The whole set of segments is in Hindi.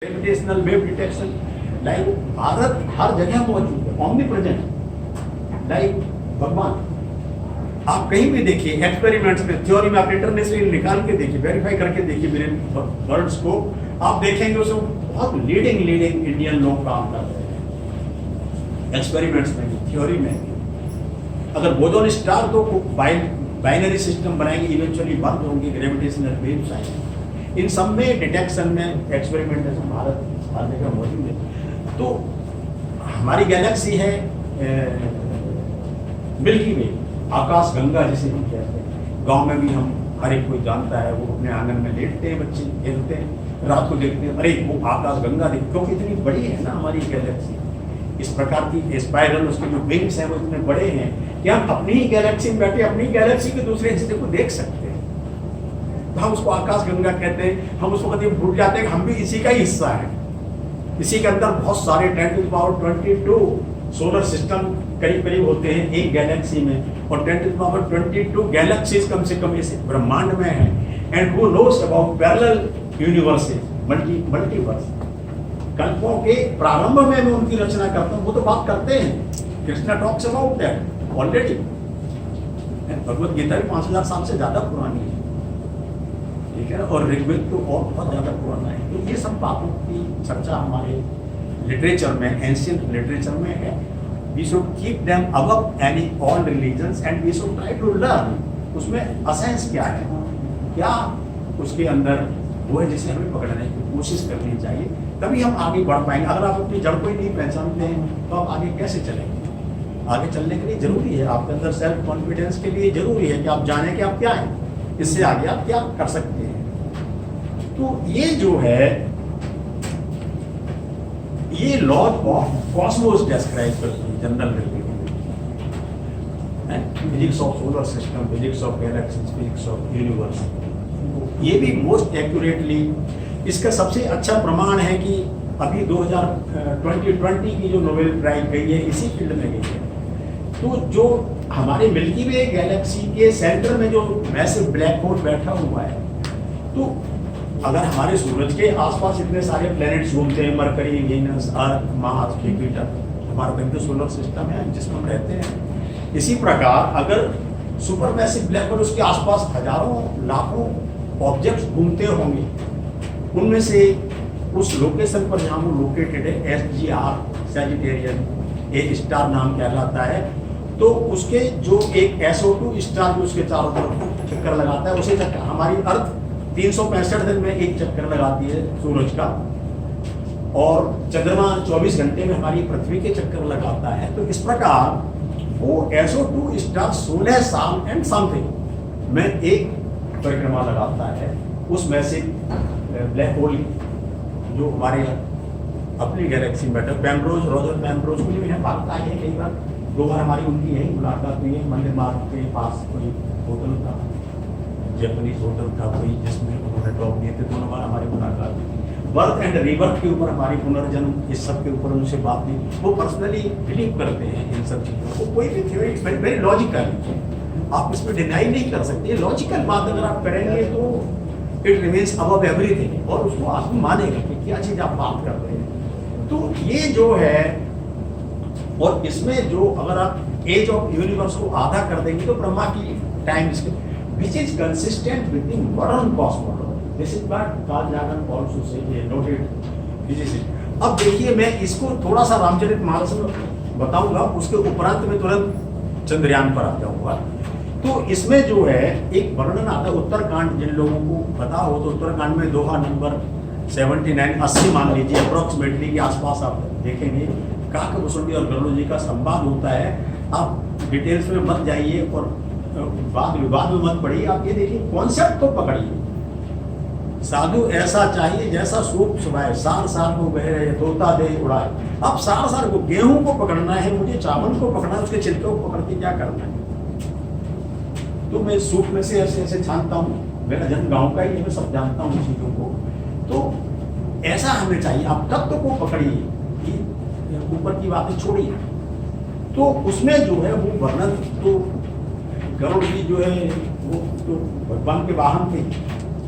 Gravitational wave detection, like Bharat हर जगह मौजूद है, ऑमनी प्रेजेंट। लाइक भगवान आप कहीं भी देखिए, एक्सपेरिमेंट्स में, थ्योरी में आप इंटरनेशनली निकाल के देखिए, वेरीफाई करके देखिए मेरे वर्ड्स को, आप देखेंगे उसमें बहुत लीडिंग इंडियन लोग काम कर रहे हैं, एक्सपेरिमेंट्स में भी, थ्योरी में भी। अगर बोजोन स्टार तो बाइनरी सिस्टम बनाएंगे, इवेंचुअली बंद होंगे, ग्रेविटेशनल वेव्स आएंगे। इन सब में डिटेक्शन में एक्सपेरिमेंटेशन भारत हर जगह मौजूद है। तो हमारी गैलेक्सी है मिल्की वे, आकाश गंगा जिसे हम कहते हैं। गांव में भी हम, हर एक कोई जानता है, वो अपने आंगन में लेटते हैं, बच्चे खेलते हैं, रात को देखते हैं, अरे वो आकाश गंगा देख, क्योंकि इतनी बड़ी है ना हमारी गैलेक्सी। इस प्रकार की स्पाइरल, उसके जो विंग्स हैं वो इतने बड़े हैं कि हम अपनी ही गैलेक्सी में बैठे अपनी गैलेक्सी के दूसरे हिस्से को देख सकते हैं। तो हम उसको आकाश गंगा कहते हैं। हम उसको कभी भूल जाते हैं कि हम भी इसी का ही हिस्सा है। इसी के अंदर बहुत सारे 10⁻22 सोलर सिस्टम करीब करीब होते हैं एक गैलेक्सी में, और 10⁻22 गैलेक्सीज कम से कम इस ब्रह्मांड में है। And who knows about parallel universes, multiverse. कल्पों के प्रारंभ में मैं उनकी रचना करता हूँ, वो तो बात करते हैं। Krishna talks about that already. Bhagavad Gita भी 5000 साल से ज्यादा पुरानी है, ठीक है, और ऋग्वेद तो और बहुत ज्यादा पुराना है। तो ये सब बातों की चर्चा हमारे लिटरेचर में, एंशिएंट लिटरेचर में है। We should keep them above any all religions and we should try to learn उसमें असेंस क्या है, क्या उसके अंदर वो है जिसे हमें पकड़ने की कोशिश करनी चाहिए, तभी हम आगे बढ़ पाएंगे। अगर आप अपनी जड़ को ही नहीं पहचानते हैं तो आप आगे कैसे चलेंगे? आगे चलने के लिए जरूरी है, आपके अंदर सेल्फ कॉन्फिडेंस के लिए जरूरी है कि आप जानें कि आप क्या हैं, इससे आगे आप क्या कर सकते हैं। तो ये जो है, ये लॉज ऑफ कॉस्मोस डिस्क्राइब करती है general relativity, physics of solar system, physics of galaxies, physics of universe. ये भी मोस्ट एक्यूरेटली, इसका सबसे अच्छा प्रमाण है कि अभी 2020 की जो नोबेल प्राइज गई है इसी फील्ड में गई है। तो जो हमारे मिल्की वे गैलेक्सी के सेंटर में जो मैसिव ब्लैक होल बैठा हुआ है, तो अगर हमारे सूरज के आसपास इतने सारे प्लैनेट्स घूमते हैं, मरकरी, वीनस, अर्थ, मार्स, जुपिटर, हमारा तो सोलर सिस्टम है जिसमें हम रहते हैं। इसी प्रकार अगर सुपर मैसिव ब्लैक होल, उसके आसपास हजारों लाखों ऑब्जेक्ट्स घूमते होंगे, उनमें से उस लोकेशन पर जहाँ वो लोकेटेड है, SGR सैजिटेरियन ए स्टार नाम कहलाता है, तो उसके जो एक SO2 स्टार जो उसके चारों तरफ चक्कर लगाता है, उसे चक्कर हमारी अर्थ 365 दिन में एक चक्कर लगाती है सूरज का, और चंद्रमा 24 घंटे में हमारी पृथ्वी के चक्कर लगाता है। तो इस प्रकार वो SO2 स्टार 16 साल एंड समथिंग में एक परिक्रमा लगाता है उसमें से ब्लैक होल जो हमारे अपनी गैलेक्सी में बैठा। पेम्ब्रोज, रॉजर पेम्ब्रोज को भी बात आई है कई बार, 2 बार हमारी उनकी यही मुलाकात हुई है। मंदिर मार्ग के पास कोई होटल था, जैपनीज होटल था कोई, जिसमें उन्होंने टॉप दिए थे। 2 बार हमारी मुलाकात हुई थी। बर्थ एंड रीबर्थ के ऊपर, हमारी पुनर्जन्म, इस सब के ऊपर उनसे बात हुई। वो पर्सनली बिलीव करते हैं इन सब चीज़ों को। कोई भी थ्योरी वेरी लॉजिकल, आप इसमें डिनाई नहीं कर सकते। लॉजिकल बात अगर आप करेंगे तो इट रिमेन्स अबव एवरीथिंग, और उसको आदमी मानेगा कि क्या चीज़ आप बात कर रहे हैं। तो ये जो है, और इसमें जो अगर आप एज ऑफ यूनिवर्स को आधा कर देंगे तो ब्रह्मा की time which is consistent with the modern cosmology. This is what Carl Sagan also said, a noted physicist. अब देखिए, मैं इसको थोड़ा सा रामचरितमानस में बताऊंगा, उसके उपरांत में तुरंत चंद्रयान पर आ जाऊंगा। तो इसमें जो है एक वर्णन आता है उत्तरकांड, जिन लोगों को पता हो तो उत्तरकांड में दोहा नंबर 79 80 मान लीजिए अप्रोक्सीमेटली के आसपास आप देखेंगे, काकभूषुंडी और गरुड़ जी का संवाद होता है। आप डिटेल्स में मत जाइए और वाद विवाद में मत पढ़िए, आप ये देखिए कॉन्सेप्ट को पकड़िए। साधु ऐसा चाहिए जैसा सूप सुनाए, सार सार को बह रहे तोता दे उड़ाए। अब सार सार को, गेहूं को पकड़ना है मुझे, चावल को पकड़ना है, उसके छिलके को पकड़ के क्या करना है? तो मैं सूप में से ऐसे ऐसे छानता हूँ, मेरा जन्म गाँव का ही है, मैं सब जानता हूँ चीज़ों को। तो ऐसा हमें चाहिए, आप तत्व को पकड़िए, ऊपर की बातें छोड़िए। तो उसमें जो है वो वर्णन, तो गरुड़ जी जो है वो तो भगवान के वाहन थे,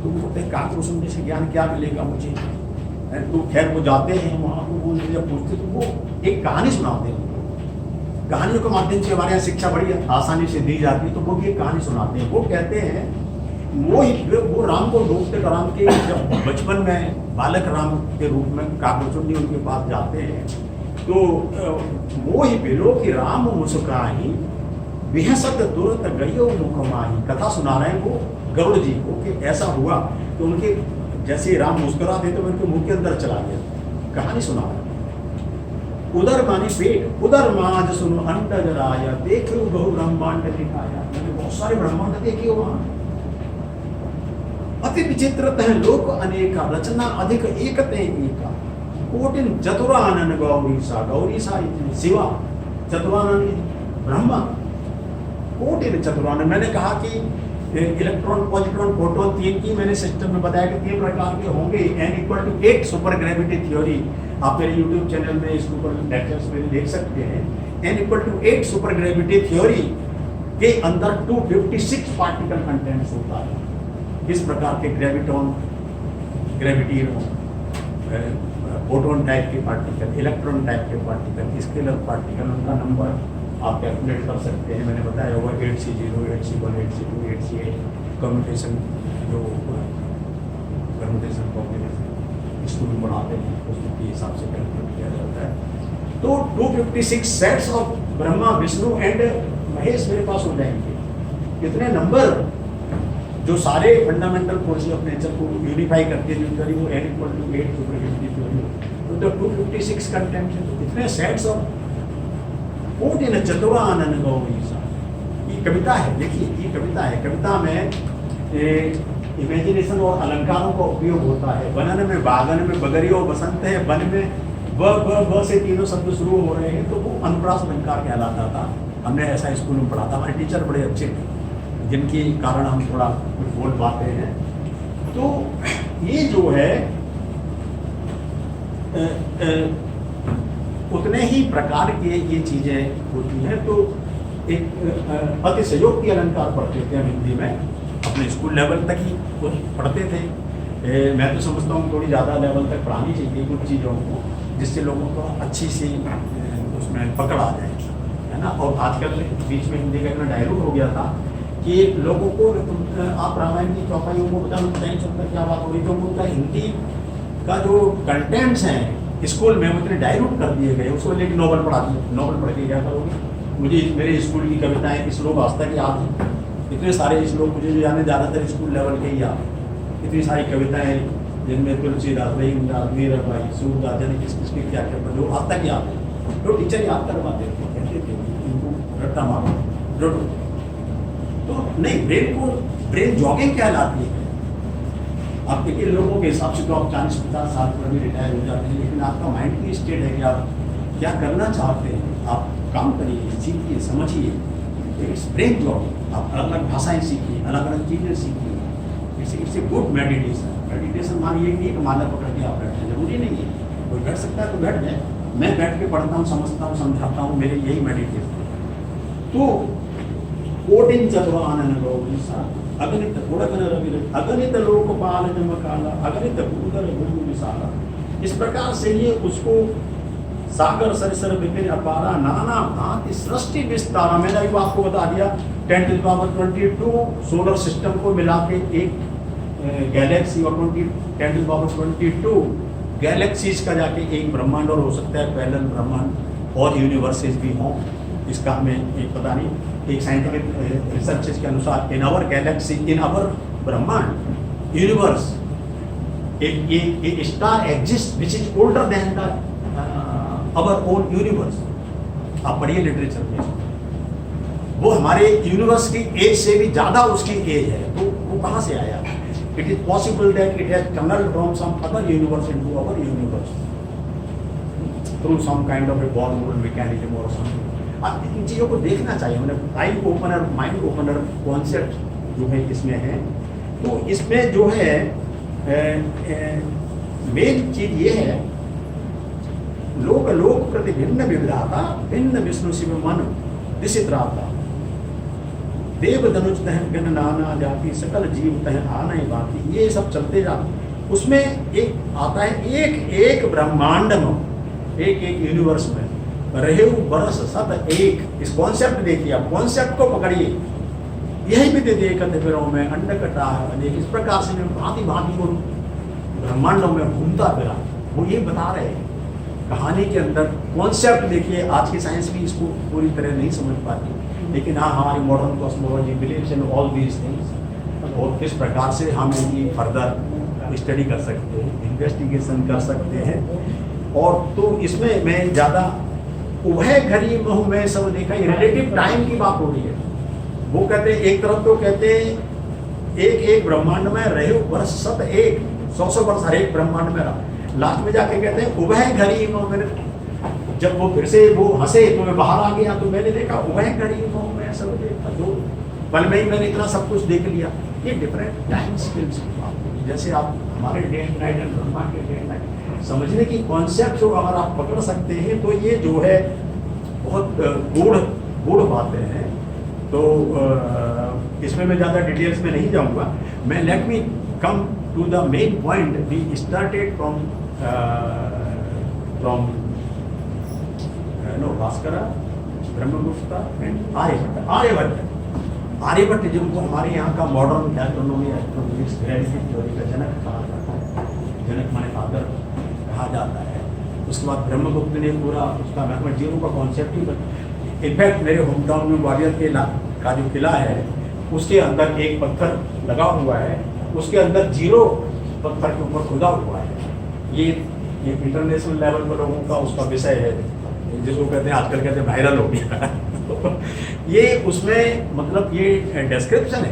तो वो कहते काकभूषुंडी से ज्ञान क्या मिलेगा मुझे? तो खैर वो जाते हैं वहाँ को, वो जब पूछते तो वो एक कहानी सुनाते हैं उनको। कहानियों के माध्यम से हमारे यहाँ शिक्षा बड़ी आसानी से दी जाती है, तो वो भी एक कहानी सुनाते हैं। वो कहते हैं वो राम को ढूंढते राम के जब बचपन में बालक राम के रूप में काकचुंडी उनके पास जाते हैं, तो वो ही बिलो कि राम मुस्काही विहसत तुरंत गयो मुखमाही। कथा सुना रहे हैं वो गरुड़ जी को कि ऐसा हुआ तो उनके जैसे राम मुस्कुरा थे तो उनके मुंह के अंदर चला गया। कहानी सुना रहे हैं। उदर मानी पेट, उदर माज सुनो अंडज राया, देखो बहु ब्रह्मांड दिखाया। मैंने बहुत सारे ब्रह्मांड देखे वहां। अति विचित्रतः लोक अनेका, रचना अधिक एकते एका। कोटिन चतुरानन गौरीसा, गौरीसा शिवा, चतुरानन ब्रह्मा, कोटिन चतुरानन। मैंने कहा कि इलेक्ट्रॉन, पॉजिट्रॉन, प्रोटॉन तीन की मैंने सिस्टम में बताया कि 3 प्रकार के होंगे। n=8 सुपर ग्रेविटी थ्योरी, आप मेरे यूट्यूब चैनल में इसके ऊपर लेक्चर्स में देख सकते हैं। n=8 सुपर ग्रेविटी थ्योरी के अंदर 256 पार्टिकल कंटेंट्स होता है। इस प्रकार के ग्रेविटॉन, ग्रेविटी, प्रोटॉन टाइप के पार्टिकल, इलेक्ट्रॉन टाइप के पार्टिकल, स्केलर पार्टिकल, उनका नंबर आप कैलकुलेट कर सकते हैं। मैंने बताया होगा 8C0, 8C1, 8C2, 8C8 commutation, जो कम्यूटेशन कॉम्बिनेशन स्कूल में पढ़ाते हैं उसके हिसाब से कैलकुलेट किया जाता है। तो 256 sets of Brahma, Vishnu and Mahesh मेरे पास हो जाएंगे। इतने नंबर जो सारे फंडामेंटल फोर्सेस ऑफ नेचर को यूनिफाई करके जो करी वो n=8 सुपर ग्रेविटी थ्योरी। तो 256 कंटेंट है, तो इतने सेट्स ऑफ कोटिन चतुरानन गौरीसा। ये कविता है, देखिए ये कविता है। कविता में इमेजिनेशन और अलंकारों का उपयोग होता है। बनन में बागन में बगरियो बसंत है, बन में ब से तीनों शब्द शुरू हो रहे हैं, तो वो अनुप्रास अलंकार कहलाता था। हमने ऐसा स्कूल में पढ़ा था। हमारे टीचर बड़े अच्छे थे, जिनके कारण हम थोड़ा कुछ बोल पाते हैं। तो ये जो है उतने ही प्रकार के ये चीजें होती हैं। तो एक अतिशयोक्ति अलंकार पढ़ते थे हम हिंदी में, अपने स्कूल लेवल तक ही पढ़ते थे। मैं तो समझता हूँ थोड़ी ज़्यादा लेवल तक पढ़ानी चाहिए कुछ चीज़ों को, जिससे लोगों को अच्छी सी उसमें पकड़ आ जाए, है ना। और आजकल बीच में हिंदी का इतना डायलूट हो गया था कि लोगों को आप रामायण की चौपाइयों को बता नहीं चलता क्या बात हो रही। तो उनका हिंदी का जो कंटेंट्स हैं स्कूल में वो इतने डायलूट कर दिए गए। उसको लेकर नॉवल पढ़ा दिए, नॉवल पढ़ के क्या करोगे। मुझे मेरे स्कूल की कविताएं श्लोक आज तक याद हैं, इतने सारे श्लोक मुझे जो यानी ज़्यादातर स्कूल लेवल के ही याद हैं। इतनी सारी कविताएं जिनमें तुलसीदास, रहीमदास, मीराबाई, सूरदास, जाने किस किसके क्या क्या जो आज तक याद है। तो टीचर याद करवाते थे, कहते थे इनको रट्टा मारो रटो। तो नहीं, ब्रेन जॉगिंग कहलाती है। आप देखिए लोगों के हिसाब से तो आप 40-50 साल पर भी रिटायर हो जाते हैं, लेकिन आपका माइंड की स्टेट है कि आप क्या करना चाहते हैं। आप काम करिए, सीखिए, समझिए। It's brain job. आप अलग अलग भाषाएं सीखिए, अलग अलग चीज़ें सीखिए। It's a good meditation. Meditation मानिए कि एक माला पकड़ के आप बैठे, जरूरी नहीं है कोई बैठ सकता है तो बैठ जाए। मैं बैठ के पढ़ता हूँ, समझता हूँ, समझाता हूँ, मेरे यही मेडिटेशन। तो कोटिन चतुरानन गौरीसा, अगणित गुणगण रविरत, अगणित लोकपाल जमकाला, अगणित भूधर भूमि विशाला। इस प्रकार से ये उसको सागर सरिसर विपिन अपारा, नाना भांति सृष्टि विस्तारा। मैंने अभी आपको बता दिया 10⁻²2 सोलर सिस्टम को मिला के एक गैलेक्सी, और 10⁻²2 गैलेक्सीज का जाके एक ब्रह्मांड, और हो सकता है पैरेलल ब्रह्मांड और यूनिवर्सेस भी हों। इसका हमें एक पता नहीं। एक साइंटिफिक रिसर्चेस के अनुसार in our galaxy, in our ब्रह्मांड यूनिवर्स, एक star exist which is older than the our own universe. आप पढ़िए लिटरेचर में, वो हमारे यूनिवर्स की एज से भी ज़्यादा उसकी एज है। तो वो कहाँ से आया? It is possible that it has tunnelled from some other universe into our universe through some kind of a born mechanism और समथिंग। आप इन चीज़ों को देखना चाहिए। मतलब eye opener, mind opener concept जो है इसमें है। तो इसमें जो है मेन चीज ये है, लोक लोक प्रति भिन्न विविधाता, भिन्न विष्णु शिव मन दिशित राता, देव धनुष तह गण नाना जाति, सकल जीव तह आना ही बाकी। ये सब चलते जाते। उसमें एक आता है एक एक ब्रह्मांड में, एक एक यूनिवर्स में रहे बरस सत एक। इस कॉन्सेप्ट देखिए, आप कॉन्सेप्ट को पकड़िए। यही भी दे दिए कंधे पैरों में अंड कटा है अनेक, इस प्रकार से मैं भांति भांति को ब्रह्मांडों में घूमता फिरा। वो ये बता रहे हैं कहानी के अंदर। कॉन्सेप्ट देखिए, आज की साइंस भी इसको पूरी तरह नहीं समझ पाती, लेकिन हाँ हमारी modern cosmology believes in all these things. और किस प्रकार से हम इनकी फर्दर स्टडी कर सकते हैं, इन्वेस्टिगेशन कर सकते हैं। और तो इसमें मैं ज़्यादा उभय घड़ी मोह में सब देखा, रिलेटिव टाइम की बात हो रही है। वो कहते हैं एक तरफ तो कहते हैं एक एक ब्रह्मांड में रहे वर्ष सत एक, 100 वर्ष हर एक ब्रह्मांड में रहा। लास्ट में जाके कहते हैं उभय घड़ी मोह में। जब वो फिर से वो हंसे तो मैं बाहर आ गया, तो मैंने देखा उभय घड़ी मोह में सब देखा, दो पल में ही मैंने इतना सब कुछ देख लिया। ये डिफरेंट टाइम स्केल्स की बात है। जैसे आप हमारे day and night and Brahma के डे एंड नाइट समझने की कॉन्सेप्ट जो अगर आप पकड़ सकते हैं, तो ये जो है बहुत गूढ़ बातें हैं। तो इसमें मैं ज़्यादा डिटेल्स में नहीं जाऊंगा। मैं let me come to the main point. We started from Bhaskar, Brahmagupta and Aryabhatta जिनको हमारे यहाँ का मॉडर्न एस्ट्रोनॉमी एस्ट्रोनॉमिक्स थ्योरी का जनक कहा जाता है, जनक माने फादर कहा जाता है। उसके बाद ब्रह्मगुप्त ने पूरा उसका मैथमेटिक्स जीरो का कॉन्सेप्ट ही। इनफैक्ट मेरे होम टाउन में ग्वालियर के का जो किला है, उसके अंदर एक पत्थर लगा हुआ है, उसके अंदर जीरो पत्थर के ऊपर खुदा हुआ है। ये इंटरनेशनल लेवल पर लोगों का उसका विषय है, जिसको कहते हैं आजकल कहते हैं वायरल हो गया। ये उसमें मतलब ये डिस्क्रिप्शन है।